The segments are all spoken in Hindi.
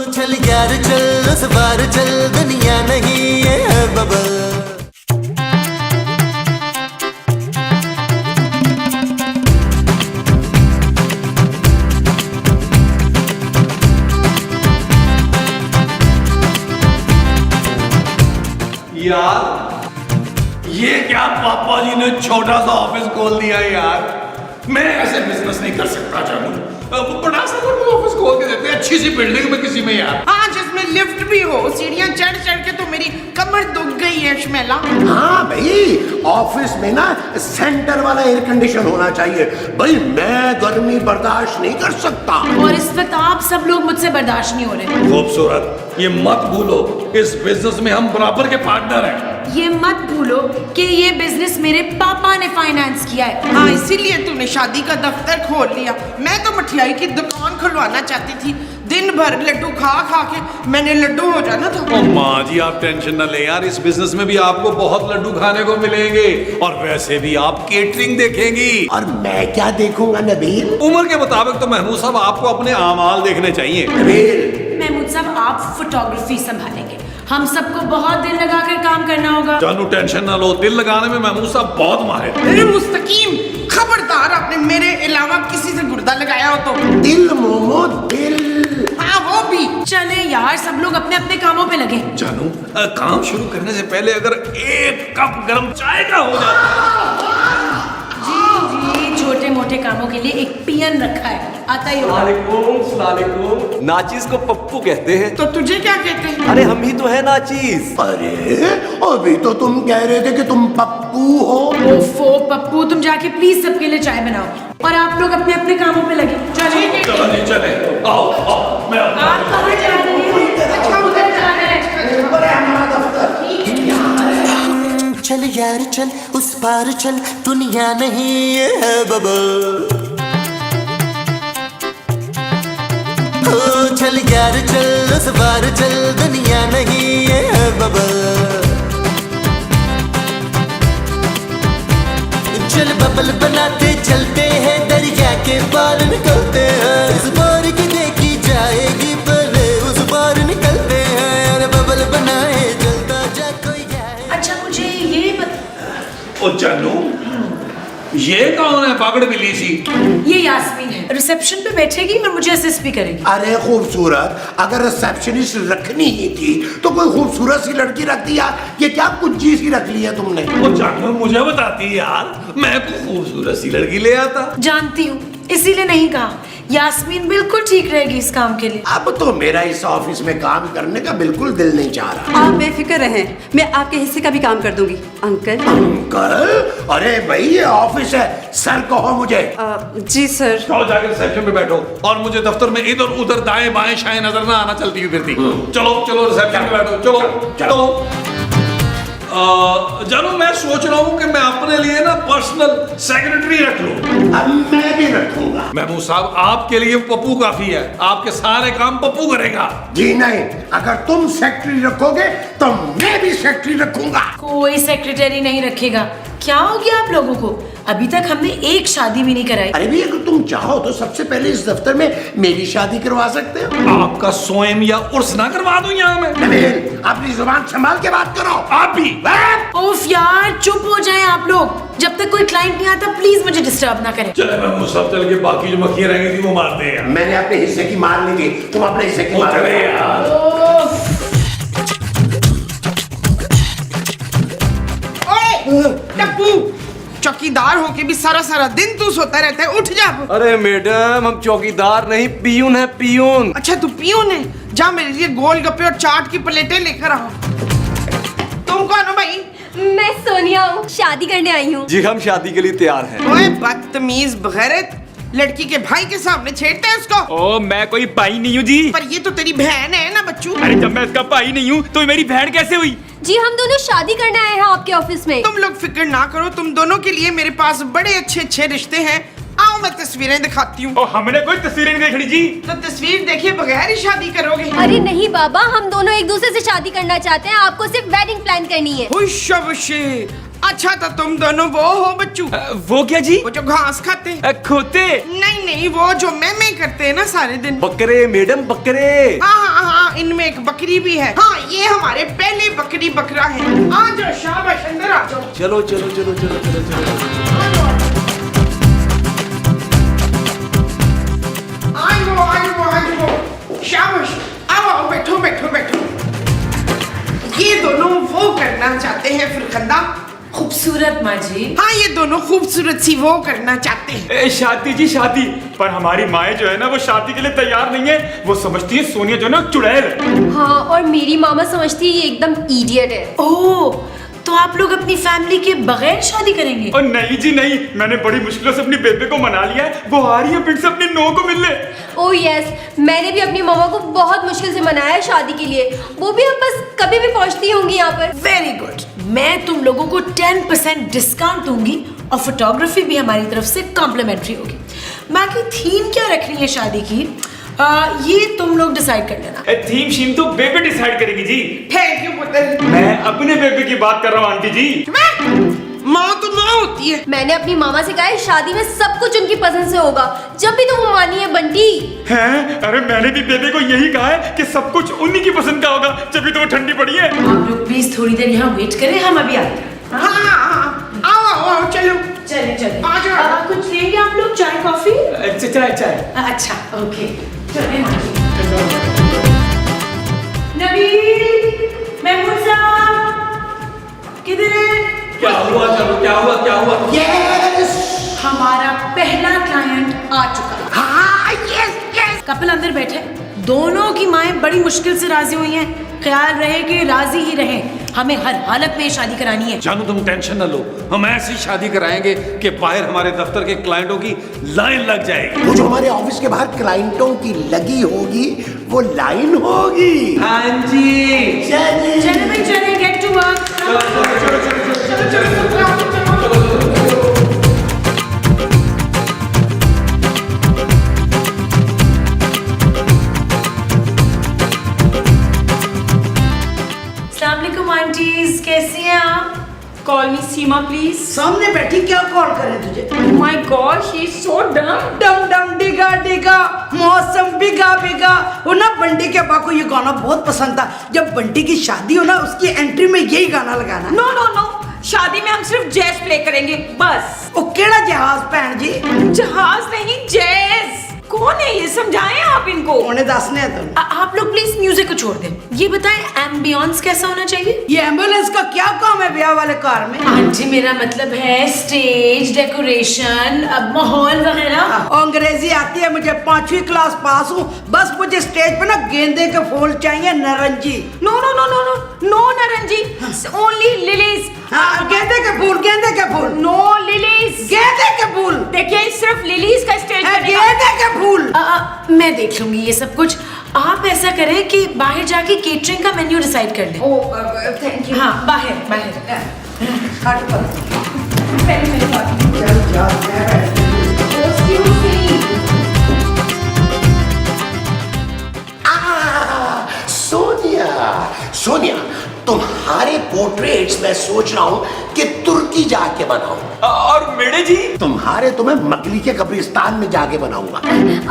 चल यार चल उस बार चल दुनिया नहीं है बबल। यार ये क्या पापा जी ने छोटा सा ऑफिस खोल दिया यार। मैं ऐसे बिजनेस नहीं कर सकता जानू। बड़ा सा ऑफिस खोल के देते हैं अच्छी सी बिल्डिंग में किसी में यार। हाँ जिसमें लिफ्ट भी हो, सीढ़ियाँ चढ़ चढ़ के तो मेरी कमर दुख गई है शमेला। हाँ भाई ऑफिस में ना सेंटर वाला एयर कंडीशन होना चाहिए भाई। मैं गर्मी बर्दाश्त नहीं कर सकता। और इस वक्त आप सब लोग मुझसे बर्दाश्त नहीं हो रहे। खूबसूरत, ये मत भूलो इस बिजनेस में हम बराबर के पार्टनर हैं। ये मत भूलो कि ये बिजनेस मेरे पापा ने फाइनेंस किया है। हाँ इसीलिए तूने शादी का दफ्तर खोल लिया। मैं तो मठियाई की दुकान खुलवाना चाहती थी। दिन भर लड्डू खा खा के मैंने लड्डू हो जाना था। ओ माँ जी आप टेंशन न ले यार, इस बिजनेस में भी आपको बहुत लड्डू खाने को मिलेंगे और वैसे भी आप केटरिंग देखेंगी। और मैं क्या देखूंगा नबील? उम्र के मुताबिक तो महमूद साहब आपको अपने आमाल देखने चाहिए। नबील महमूद साहब आप फोटोग्राफी संभालेंगे, हम सबको बहुत दिल लगाकर काम करना होगा। जानू टेंशन ना लो, दिल लगाने में महमूद साहब बहुत माहिर। अरे मुस्तकीम खबरदार, आपने मेरे अलावा किसी से गुर्दा लगाया हो तो। दिल मोमो दिल। हाँ वो भी। चले यार सब लोग अपने अपने कामों पे लगे। जानू काम शुरू करने से पहले अगर एक कप गर्म चाय का हो जाता। जी छोटे मोटे कामों के लिए एक पियन रखा है, आता ही होगा। सलालेकुम। नाचीज को पप्पू कहते हैं। तो तुझे क्या कहते हैं? अरे हम ही तो है नाचीज। अरे अभी तो तुम कह रहे थे कि तुम पप्पू हो। ओफो पप्पू, तुम जाके प्लीज सबके लिए चाय बनाओ और आप लोग अपने अपने कामों पे लगे। चलिए चलो जी चले, आओ आओ मैं आप कहाँ जा रहे हैं? अच्छा उधर जा रहे हैं। चल यार चल उस पार चल दुनिया नहीं है बबल। चल यार चल उस बार चल दुनिया नहीं है बबल। चल बबल बनाते चलते हैं दरिया के पार निकलते हैं। इस बार की देखी जाएगी पहले उस बार निकलते हैं। अरे बबल बनाए चलता जा कोई जाए। अच्छा मुझे ये बता, ओ जानू ये कौन है पगड़ बिल्ली सी? ये यास्मीन है, रिसेप्शन पे बैठेगी और मुझे असिस्ट भी करेगी। अरे खूबसूरत, अगर रिसेप्शनिस्ट रखनी ही थी तो कोई खूबसूरत सी लड़की रख दिया। ये क्या कुंजी सी रख ली है तुमने? ओ जानू मुझे बताती यार, मैं तो खूबसूरत सी लड़की ले आता। जानती हूँ इसीलिए नहीं कहा। यास्मीन बिल्कुल ठीक रहेगी इस काम के लिए। अब तो मेरा इस ऑफिस में काम करने का बिल्कुल दिल नहीं चाह रहा। आप बेफिक्र रहें, मैं आपके हिस्से का भी काम कर दूंगी अंकल। अंकल? अरे भाई ये ऑफिस है, सर कहो मुझे। जी सर। जाओ जाकर रिसेप्शन पे बैठो और मुझे दफ्तर में इधर उधर दाएं बाएं शायद नजर ना आना चलती हुई फिरती। चलो चलो रिसेप्शन पे बैठो, चलो चलो। जानू मैं सोच रहा हूँ कि मैं अपने लिए ना पर्सनल सेक्रेटरी रख लूं। अब मैं भी रखूंगा। महमूद साहब आपके लिए पप्पू काफी है, आपके सारे काम पप्पू करेगा। जी नहीं, अगर तुम सेक्रेटरी रखोगे तो मैं भी सेक्रेटरी रखूंगा। कोई सेक्रेटरी नहीं रखेगा। क्या हो गया आप लोगों को? अभी तक हमने एक शादी भी नहीं कराई। अरे भी अगर तुम चाहो तो सबसे पहले इस दफ्तर में मेरी शादी करवा सकते हो। आपका स्वयं या उर्स ना करवा दूं यहाँ में? नबील अपनी जुबान संभाल के बात करो। आप भी ओफ यार चुप हो जाएं आप लोग। जब तक कोई क्लाइंट नहीं आता प्लीज मुझे डिस्टर्ब ना करें। चले महमूद साहब चल के बाकी जो मक्खियाँ रह गई थी वो मारते हैं। मैंने अपने हिस्से की मार ली थी, तुम अपने हिस्से की वो मार चले लो। यार। ओए टप्पू, चौकीदार होके भी सारा सारा दिन तू सोता रहता है, उठ जा। अरे मैडम हम चौकीदार नहीं पियून है, पियून। अच्छा तू पियून है, जा मेरे लिए गोलगप्पे और चाट की प्लेटें लेकर आओ। तुम कौन हो भाई? मैं सोनिया हूँ, शादी करने आई हूँ। जी हम शादी के लिए तैयार हैं। ओए बदतमीज बगैरत, लड़की के भाई के सामने छेड़ता है उसको। ओ मैं कोई भाई नहीं हूँ जी। पर ये तो तेरी बहन है ना बच्चू। अरे जब मैं इसका भाई नहीं हूँ तो मेरी बहन कैसे हुई? जी हम दोनों शादी करने आए हैं आपके ऑफिस में। तुम लोग फिक्र ना करो, तुम दोनों के लिए मेरे पास बड़े अच्छे अच्छे रिश्ते हैं। आओ मैं तस्वीरें दिखाती हूँ। ओ हमने कोई तस्वीरें नहीं देखनी जी। तो तस्वीर देखे बगैर ही शादी करोगे? अरे नहीं बाबा, हम दोनों एक दूसरे से शादी करना चाहते हैं, आपको सिर्फ वेडिंग प्लान करनी है। हुशाबशी। अच्छा तो तुम दोनों वो हो बच्चू? वो क्या जी? वो जो घास खाते हैं? खोते? नहीं नहीं, वो जो मैं करते हैं ना सारे दिन। बकरे मैडम बकरे। हाँ हाँ हाँ इनमें एक बकरी भी है। हाँ, ये हमारे पहले बकरी बकरा है। आ जाओ, शाबाश, अंदर आ जाओ। चलो चलो चलो चलो चलो चलो शाबाश, आओ आओ, बैठो बैठो बैठो। ये दोनों वो करना चाहते हैं फरखंदा। खूबसूरत माँ जी। हाँ, ये दोनों खूबसूरत सी वो करना चाहते हैं। शादी जी शादी, पर हमारी माए जो है ना वो शादी के लिए तैयार नहीं है। वो समझती है सोनिया जो है ना चुड़ैल है। हाँ, और मेरी मामा समझती है ये एकदम इडियट है। ओह, तो आप लोग अपनी फैमिली के बगैर शादी करेंगे? और नहीं जी नहीं, मैंने बड़ी मुश्किलों से अपनी बेबे को मना लिया है। वो आ रही है फिर से अपनी नो को मिलने। ओह यस, मैंने भी अपनी मामा को बहुत मुश्किल से मनाया है शादी के लिए। वो भी अब बस कभी भी पहुंचती होंगी यहाँ पर। वेरी गुड, मैं तुम लोगों को 10% डिस्काउंट दूंगी और फोटोग्राफी भी हमारी तरफ से कॉम्प्लीमेंट्री होगी। बाकी थीम क्या रखनी है शादी की, ये तुम लोग डिसाइड कर लेना। थीम शीम तो बेबे डिसाइड करेगी जी। थैंक यू पुत्र। मैं अपने बेबे की बात कर रहा हूँ आंटी जी। माँ तो माँ होती है। मैंने अपनी मामा से कहा है शादी में सब कुछ उनकी पसंद से होगा, जब भी तो वो मानी है बंटी। हैं? अरे मैंने भी बेबे को यही कहा है कि सब कुछ उन्हीं की पसंद का होगा, जब भी तो वो ठंडी पड़ी है। आप लोग प्लीज थोड़ी देर यहाँ वेट करें, हम अभी आते हैं। हाँ हाँ, आओ आओ आओ, चलो चले चले। आ जाओ। कुछ लेंगे आप लोग, चाय कॉफी? चाय चाय। अच्छा ओके, चले माँ जी। नबील, महमूद साहब, किधर है? क्या हुआ? चलो क्या हुआ क्या हुआ? यस हमारा पहला क्लाइंट आ चुका है। हाँ, यस यस। कपल अंदर बैठे, दोनों की माएं बड़ी मुश्किल से राजी हुई हैं। ख्याल रहे कि राजी ही रहें, हमें हर हालत में शादी करानी है। जानू तुम टेंशन न लो, हम ऐसी शादी कराएंगे कि बाहर हमारे दफ्तर के क्लाइंटों की लाइन लग जाएगी। वो जो हमारे ऑफिस के बाहर क्लाइंटों की लगी होगी वो लाइन होगी। हाँ जी। चले भाई चले, गेट टू वर्क। अस्सलामुअलैकुम आंटीज, कैसी हैं आप? Call me Seema please. सामने बैठी क्या कॉल करे तुझे? My God, she is so डम। डम डम डिगा डिगा, मौसम बिगा बिगा। वो ना बंटी के अब्बा को ये गाना बहुत पसंद था। जब बंटी की शादी हो ना, उसकी एंट्री में यही गाना लगाना। नो नो नो, शादी में हम सिर्फ जैज प्ले करेंगे बस। वो केड़ा जहाज भैन जी? जहाज नहीं, जैज। कौन है ये, समझाएं आप इनको। उन्हें दसने है तुम। आप लोग प्लीज म्यूजिक को छोड़ दें। ये बताएं एम्बियंस कैसा होना चाहिए? ये एम्बुलेंस का क्या काम है ब्याह वाले कार में? आंटी मेरा मतलब है स्टेज डेकोरेशन, माहौल वगैरह। अंग्रेजी आती है मुझे, 5वीं क्लास पास हूँ। बस मुझे स्टेज पे ना गेंदे के फूल चाहिए, नारंगी। No no no no no no नारंगी, ओनली लिलीज। हाँ, गेंदे के फूल, गेंदे के फूल। No lilies. गेंदे के फूल। देखिए सिर्फ लिलीज का स्टेज बनेगा। गेंदे के फूल। मैं देख लूंगी ये सब कुछ। आप ऐसा करें कि बाहर जाके केटरिंग का मेन्यू डिसाइड कर लें। Thank you. हाँ, बाहर बाहर। हट पर। सोनिया, सोनिया, तुम्हारे पोर्ट्रेट्स मैं सोच रहा हूँ कि तुर्की जाके बनाऊं। और मेरे जी? तुम्हारे तो मैं मकली के कब्रिस्तान में जाके बनाऊंगा।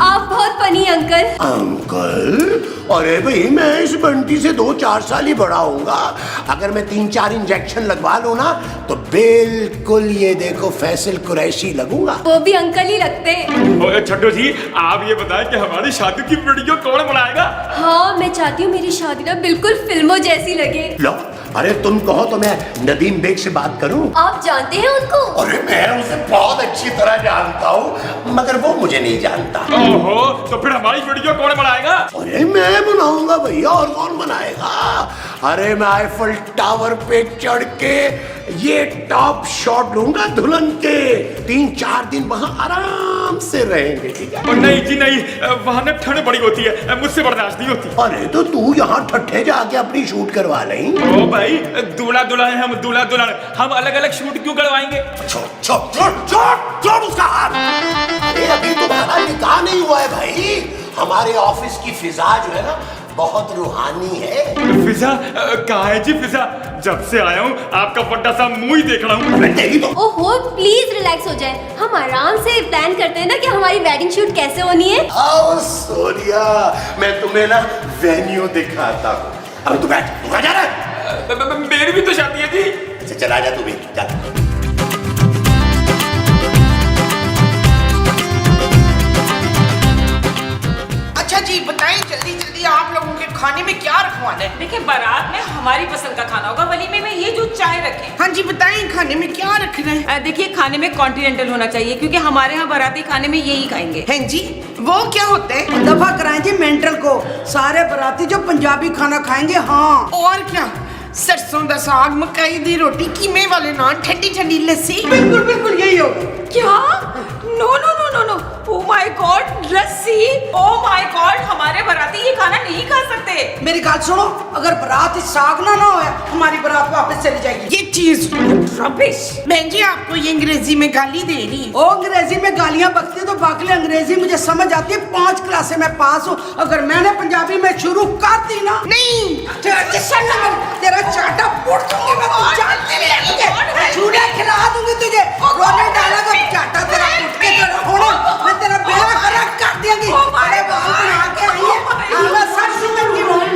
आप बहुत फनी अंकल। अंकल? अरे भाई, मैं इस बंटी से 2-4 साल ही बड़ा होऊंगा। अगर मैं 3-4 इंजेक्शन लगवा लूं ना तो बिल्कुल ये देखो फैसल कुरैशी लगूंगा। वो भी अंकल ही लगते हैं। छठो जी, आप ये बताएं कि हमारी शादी की वीडियो कौन बनाएगा? हाँ, मैं चाहती हूँ मेरी शादी ना बिल्कुल फिल्मों जैसी लगे। लो, अरे तुम कहो तो मैं नदीम बेग से बात करूं? आप जानते हैं उनको? अरे मैं उसे बहुत अच्छी तरह जानता हूँ, मगर वो मुझे नहीं जानता। ओहो, तो फिर हमारी वीडियो कौन बनाएगा? अरे मैं बनाऊंगा भैया, और कौन बनाएगा? अरे मैं आईफल टावर पे चढ़ के ये टॉप शॉट लूंगा दुल्हन के। 3-4 दिन वहां आराम से रहेंगे, ठीक है? नहीं जी नहीं, वहाँ ना ठंड बड़ी होती है, मुझसे बर्दाश्त नहीं होती। अरे तो तू यहाँ ठट्ठे जाके अपनी शूट करवा लें। ओ भाई, दूल्हा दुल्हन है, हम दूल्हा दुल्हन, हम अलग अलग शूट क्यों करवाएंगे? छोड़ उसका हाथ। अरे अभी तुम्हारा निकाह नहीं हुआ है भाई। हमारे ऑफिस की फिजा जो है ना बहुत रूहानी है। फिजा कहाँ है जी फिजा? जब से आया हूँ आपका बड्डा सा मुंह ही देख रहा हूँ। तेरी तो ओहो प्लीज रिलैक्स हो जाए, हम आराम से प्लान करते हैं ना कि हमारी वेडिंग शूट कैसे होनी है। आओ सोनिया, मैं तुम्हें ना वेन्यू दिखाता हूँ। अब तू बैठ, तू कहाँ जा रहा है? मेरी भी तो शादी है जी। अच्छा चला जा तू भी, चल। अच्छा जी बताएं जल्दी जल्दी आप लोगों के खाने में क्या रखवाना है? देखिए बारात में हमारी पसंद का खाना होगा, वलीमे में ये जो चाय रखें। हाँ जी बताएं खाने में क्या रखना है? देखिए खाने में कॉन्टिनेंटल होना चाहिए क्योंकि हमारे यहाँ बाराती खाने में यही खाएंगे। हैं जी वो क्या होता है? दफा कराएं जी मेंटल को, सारे बराती जो पंजाबी खाना खाएंगे। हाँ और क्या? सरसों दा साग, मकई दी रोटी, कीमे वाले नान, ठंडी ठंडी लस्सी। बिल्कुल बिल्कुल यही होगा। क्या? No no no no no, oh my god, लस्सी, ओ माय गॉड, हमारे बाराती ये खाना नहीं खा सकते। मेरी बात सुनो, अगर बारात साग ना हो हमारी बारात वापस चली जाएगी। ये चीज रबिश। बहन जी आपको ये अंग्रेजी में गाली दे रही। ओ अंग्रेजी में गालियां बकती तो बाकी अंग्रेजी मुझे समझ आती है, 5 क्लासे में पास हूँ। अगर मैंने पंजाबी में शुरू कर दी ना, नहीं तेरा चाटा फोड़ दूंगी मैं, तू जानती नहीं है तुझे, चूड़ा खिला दूंगी तुझे, रोने डालेगा चाटा तेरा फुट के तेरा होना, मैं तेरा बेड़ा खराब कर देंगी। अरे बाल बना के आई है, मैं सब सिमट की रोई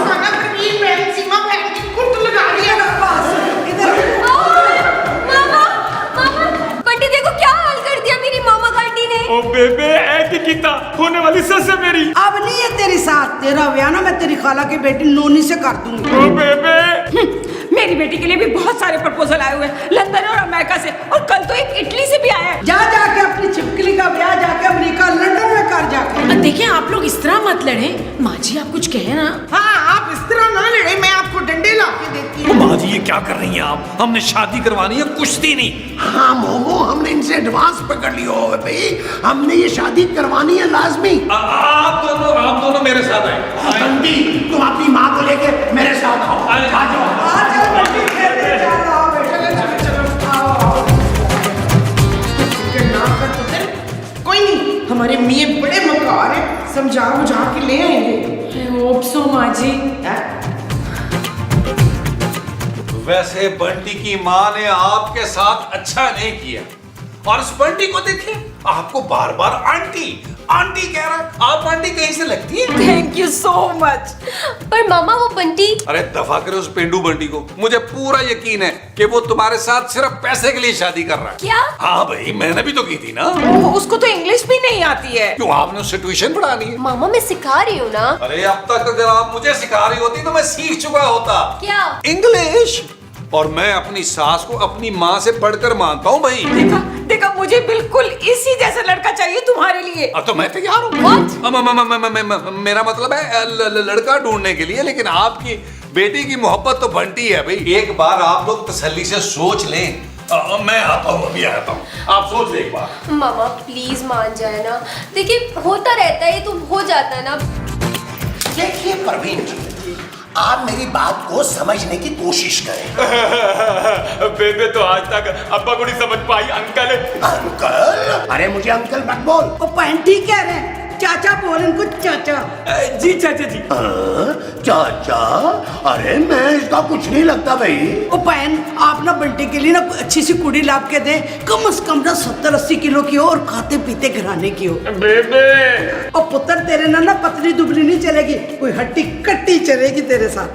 खाना करीब बहन सीमा बहन की कुट लगा रही है ना पास इधर। मामा मामा बंटी देखो क्या हाल कर दिया मेरी मामा आंटी ने। ओ बेबे ऐ की कीता होने वाली सस है मेरी। अब नहीं है तेरी साथ, तेरा ब्याह ना मैं तेरी खाला की बेटी नोनी से कर दूंगी। ओ बेबे मेरी बेटी के लिए भी बहुत सारे प्रपोजल आए हुए हैं लंदन और अमेरिका से, और कल तो एक इटली से भी आया है। जा जाके अपनी छिपकली का ब्याह जाके अमेरिका लंदन में कर जाके। देखिए आप लोग इस तरह मत लड़े, माँ जी आप कुछ कहे ना। हाँ आप इस तरह ना लड़े, मैं आपको डंडे ला के देती हूँ। माँ जी ये क्या कर रही हैं आप? हमने शादी करवानी है, कुश्ती नहीं। हाँ मोमो, हमने इनसे एडवांस पकड़ लिया होगा भाई, हमने ये शादी करवानी है लाजमी। आप दोनों मेरे साथ आए। बंटी तुम अपनी माँ को लेके मेरे साथ आओ। आ जाओ। कोई नहीं, हमारे मियाँ बड़े मकार हैं, समझा बुझा के ले आएंगे। आई होप सो माँ जी। वैसे बंटी की माँ ने आपके साथ अच्छा नहीं किया, और इस बंटी को देखिए, आपको बार बार आंटी आंटी कह रहा है। आप आंटी कहीं से लगती है? Thank you so much. पर मामा वो बंटी। अरे दफा करे उस पेंडू बंटी को, मुझे पूरा यकीन है कि वो तुम्हारे साथ सिर्फ पैसे के लिए शादी कर रहा है। क्या? हाँ भाई मैंने भी तो की थी ना। उसको तो इंग्लिश भी नहीं आती है। क्यों आपने उससे ट्यूशन पढ़ानी है? मामा मैं सिखा रही हूँ ना। अरे अब तक अगर आप मुझे सिखा रही होती तो मैं सीख चुका होता। क्या? इंग्लिश। और मैं अपनी सास को अपनी माँ से बढ़कर मानता हूँ भाई। देखा मुझे बिल्कुल इसी जैसा लड़का चाहिए तुम्हारे लिए। अब तो मैं तैयार हूँ। मेरा मतलब है लड़का ढूंढने के लिए, लेकिन आपकी बेटी की मोहब्बत तो बंटी है भाई। एक बार आप लोग तसल्ली से सोच लें। मैं आता हूँ, अभी आता हूँ, आप सोच लें एक बार। मामा प्लीज मान जाए ना, देखिए होता रहता है, ये तो हो जाता है ना। देखिए परवीन जी, आप मेरी बात को समझने की कोशिश करें। बेबे तो आज तक अब्बा को नहीं समझ पाई। Uncle uncle? अरे मुझे अंकल मत बोल। ओ पहन ठीक कह रहे हैं, चाचा बोल इनको चाचा। जी चाचा जी। चाचा? अरे मैं इसका कुछ नहीं लगता भाई। ओ बहन आप ना बंटी के लिए ना अच्छी सी कुड़ी लाभ के दे, कम से कम ना 70-80 किलो की हो और खाते पीते घराने की हो। बेबे ओ पुत्र तेरे ना पतली दुबली नहीं चलेगी, कोई हट्टी कट्टी चलेगी तेरे साथ।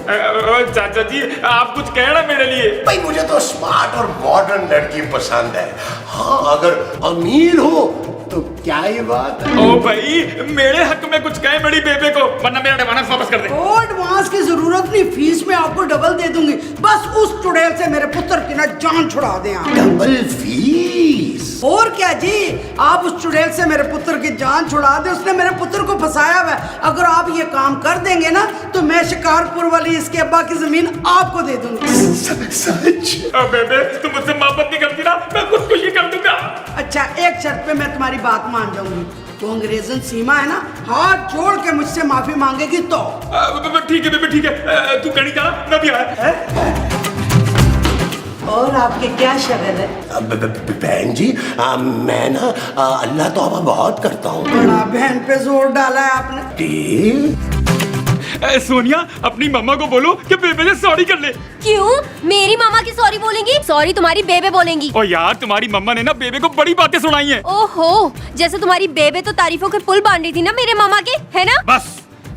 चाचा जी आप कुछ कहना मेरे लिए। भाई मुझे तो स्मार्ट और मॉडर्न लड़की पसंद है। हाँ अगर अमीर हो तो क्या ये बात है? ओ भाई मेरे हक में कुछ कहे बड़ी बेबे को, वरना मेरा एडवांस वापस कर दे। ओ एडवांस की जरूरत नहीं, फीस में आपको डबल दे दूंगी, बस उस चुड़ैल से मेरे पुत्र की ना जान छुड़ा दें आप। Double fees? और क्या जी, आप उस चुड़ैल से मेरे पुत्र की जान छुड़ा दे, उसने मेरे पुत्र को फंसाया हुआ है। अगर आप ये काम कर देंगे ना तो मैं शिकारपुर वाली इसके अब्बा की जमीन आपको दे दूंगी। सच? बेबे तुम मुझसे मोहब्बत नहीं करती ना, मैं खुदकुशी कर दूंगा। अच्छा एक शर्त पे मैं तुम्हारी बात मान जाऊंगी, तो अंग्रेजन सीमा है ना, हाथ जोड़ के मुझसे माफी मांगेगी तो। ठीक है बेबे ठीक है, तू कहीं जा, मैं भी आया। और आपके क्या शगल है? बहन जी मैं ना अल्लाह तौबा बहुत करता हूँ। बड़ा बहन पे जोर डाला है आपने। बंटी। सोनिया अपनी मम्मा को बोलो कि बेबे से सॉरी कर ले। क्यों? मेरी मामा की सॉरी बोलेंगी? सॉरी तुम्हारी बेबे बोलेंगी। ओ यार तुम्हारी मम्मा ने ना बेबे को बड़ी बातें सुनाई हैं। ओहो, जैसे तुम्हारी बेबे तो तारीफों के पुल बांध रही थी ना मेरे मामा के, है ना? बस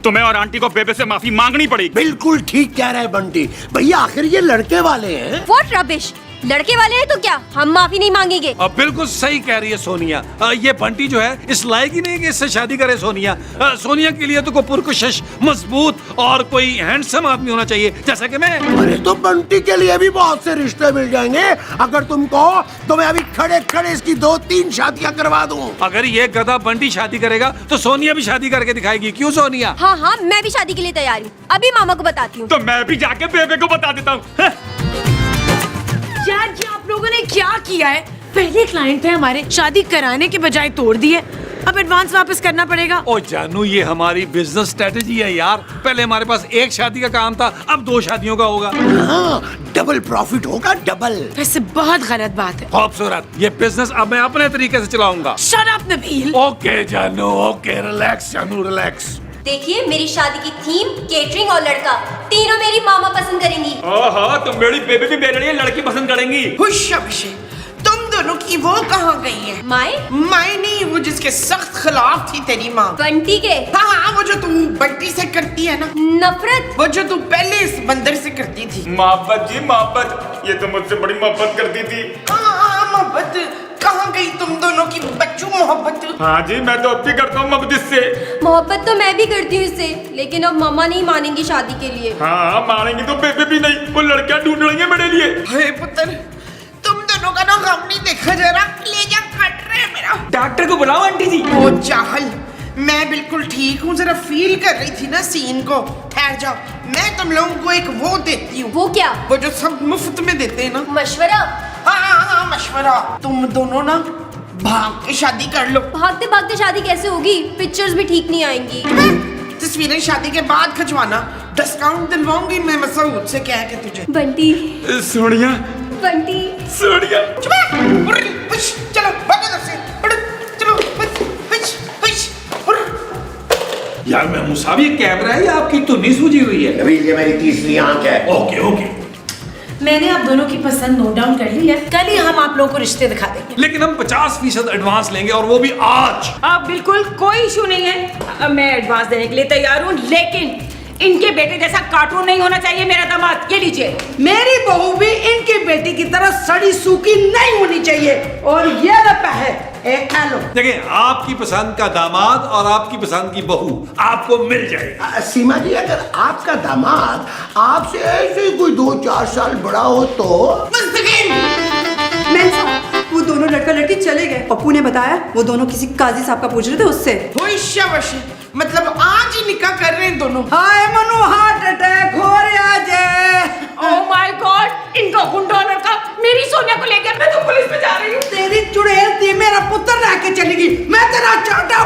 तुम्हें और आंटी को बेबे से माफी मांगनी पड़ेगी। बिल्कुल ठीक कह रहे हैं बंटी भैया, आखिर ये लड़के वाले हैं। What rubbish! लड़के वाले हैं तो क्या हम माफी नहीं मांगेंगे? अब बिल्कुल सही कह रही है सोनिया। ये बंटी जो है इस लायक ही नहीं कि इससे शादी करे सोनिया। सोनिया के लिए तो कोई पुरकशिश, मजबूत और कोई हैंडसम आदमी होना चाहिए जैसा कि मैं। अरे तो बंटी के लिए भी बहुत से रिश्ते मिल जाएंगे। अगर तुम कहो तो मैं अभी खड़े खड़े इसकी 2-3 शादियां करवा दूं। अगर ये गधा बंटी शादी करेगा तो सोनिया भी शादी करके दिखाएगी। क्यों सोनिया? हाँ हाँ, मैं भी शादी के लिए तैयार हूँ। अभी मामा को बताती हूँ। तो मैं भी जाके बेबे को बता देता हूँ। यार ये आप लोगों ने क्या किया है? पहले क्लाइंट थे हमारे, शादी कराने के बजाय तोड़ दिए। अब एडवांस वापस करना पड़ेगा। ओ जानू, ये हमारी बिजनेस स्ट्रेटेजी है यार। पहले हमारे पास एक शादी का काम था, अब 2 शादियों का होगा। हाँ, डबल प्रॉफिट होगा, डबल। वैसे बहुत गलत बात है। खूबसूरत। ये बिजनेस अब मैं अपने तरीके से चलाऊंगा। Shut up Nabeel. ओके जानू, ओके, रिलैक्स जानू, रिलैक्स। देखिए, मेरी शादी की थीम, केटरिंग और लड़का तीनों मेरी मामा पसंद करेंगी। हाँ तो मेरी बेबे भी मेरे लिए लड़की पसंद करेंगी। तुम दोनों की वो कहाँ गई है? माए? माए नहीं, वो जिसके सख्त खिलाफ थी तेरी माँ। बंटी के? हाँ हाँ, वो जो तू बंटी से करती है ना नफरत। वो जो तू पहले इस बंदर से करती थी। मोहब्बत जी मोहब्बत, ये तो मुझसे बड़ी मोहब्बत करती थी। हाँ, मोहब्बत कहाँ गई तुम दोनों की बच्चों मोहब्बत? हाँ जी, मैं तो अब भी करता हूँ मोहब्बत इससे। मोहब्बत तो मैं भी करती हूँ इससे, लेकिन अब मामा नहीं मानेंगी शादी के लिए। हाँ मानेंगी तो बेबे भी नहीं, वो लड़कियाँ ढूंढ रही है मेरे लिए। हे पुत्र, तुम दोनों का ना गम नहीं देखा जा रहा, कलेजा फट रहा है मेरा। डॉक्टर को बुलाओ आंटी जी। ओ चाहल, मैं बिल्कुल ठीक हूँ, जरा फील कर रही थी ना सीन को। ठहर जाओ, मैं तुम लोगों को एक वो देती हूँ। वो क्या? वो जो सब मुफ्त में देते हैं ना। मशवरा? हाँ, मशवरा। तुम दोनों ना भाग के शादी कर लो। भागते भागते शादी कैसे होगी? पिक्चर्स भी ठीक नहीं आएंगी। तस्वीरें शादी के बाद खिंचवाना, डिस्काउंट दिलवाऊंगी मैं मसूद से कह के तुझे। बंटी। सोनिया। बंटी। सोनिया। चलो भागो इधर से, चलो। यार मैं मुसावी, कैमरा है या आपकी तो नहीं सूझी हुई है? अभी ये मेरी तीसरी आंख है। Okay okay. मैंने आप दोनों की पसंद नोट डाउन कर ली है। कल ही हम आप लोगों को रिश्ते दिखा देंगे। लेकिन हम 50% एडवांस लेंगे और वो भी आज। अब बिल्कुल कोई इशू नहीं है। अब मैं एडवांस देने के लिए तैयार हूँ, लेकिन इनके बेटे जैसा कार्टून नहीं होना चाहिए मेरा दामाद। ये लीजिए। मेरी बहू भी इनकी बेटी की तरह सड़ी सूखी नहीं होनी चाहिए। और ये रहा है, एक खा लो। देखिए, आपकी पसंद का दामाद और आपकी पसंद की बहू आपको मिल जाएगी। सीमा जी, अगर आपका दामाद आपसे ऐसे कोई 2-4 साल बड़ा हो तो? मैं साहब, वो दोनों लड़का लड़की चले गए। पप्पू ने बताया वो दोनों किसी काजी साहब का पूछ रहे थे उससे। शाबाश, मतलब आज ही निकाह कर रहे हैं दोनों। हाय मनु, हार्ट अटैक हो रहा है। ओह माय गॉड, इनका गुंडा लड़का मेरी सोनिया को लेकर, मैं तो पुलिस में जा रही हूँ। तेरी चुड़ैल थी, मेरा पुत्र रह के चलेगी। मैं तेरा चाटा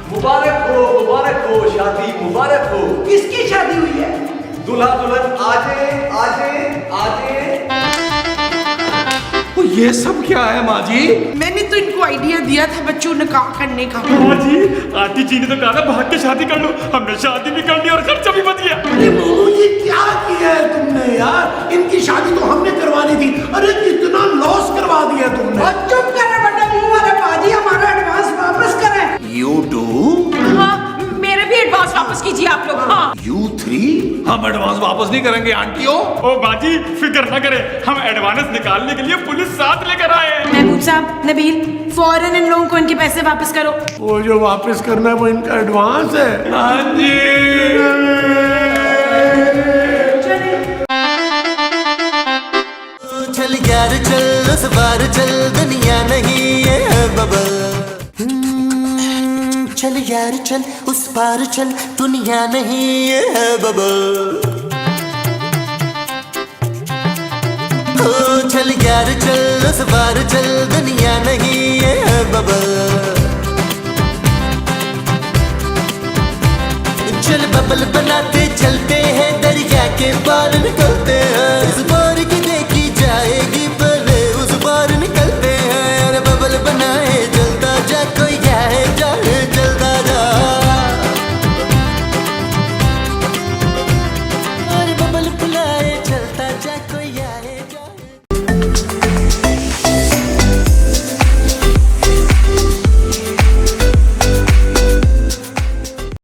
मुबारक हो, शादी मुबारक हो। किसकी शादी हुई है? दूल्हा दुल्हन आजे आजे आजे। ये सब क्या है माँ जी? मैंने तो इनको आइडिया दिया था बच्चों निकाह करने का। हाँ जी, आंटी जी ने तो कहा था भाग के शादी कर लो। हमने शादी भी कर ली और खर्चा भी बच गया। अरे बहू जी, क्या किया है तुमने यार? इनकी शादी तो हमने करवानी थी। अरे कितना लॉस करवा दिया तुमने। और चुप करे बड़ा मुंह वाले बाजी, हमारा एडवांस वापस करें। You do? हाँ, मेरे भी एडवांस वापस कीजिए आप लोग। हाँ। You 3? हम एडवांस वापस नहीं करेंगे आंटियों। ओ बाजी, फिक्र न करें, हम एडवांस निकालने के लिए पुलिस साथ लेकर आए हैं। महबूब साहब, नबील, फौरन इन लोगों को इनके पैसे वापस करो। वो जो वापस करना है वो इनका एडवांस है। हाँ जी। चल यार चल, उस बार चल, दुनिया नहीं है बबल। चल यार चल, उस पार चल, दुनिया नहीं है बबल। हो चल यार चल, उस पार चल, दुनिया नहीं है बबल। बबल बबल बनाते चलते हैं दरिया के पार निकल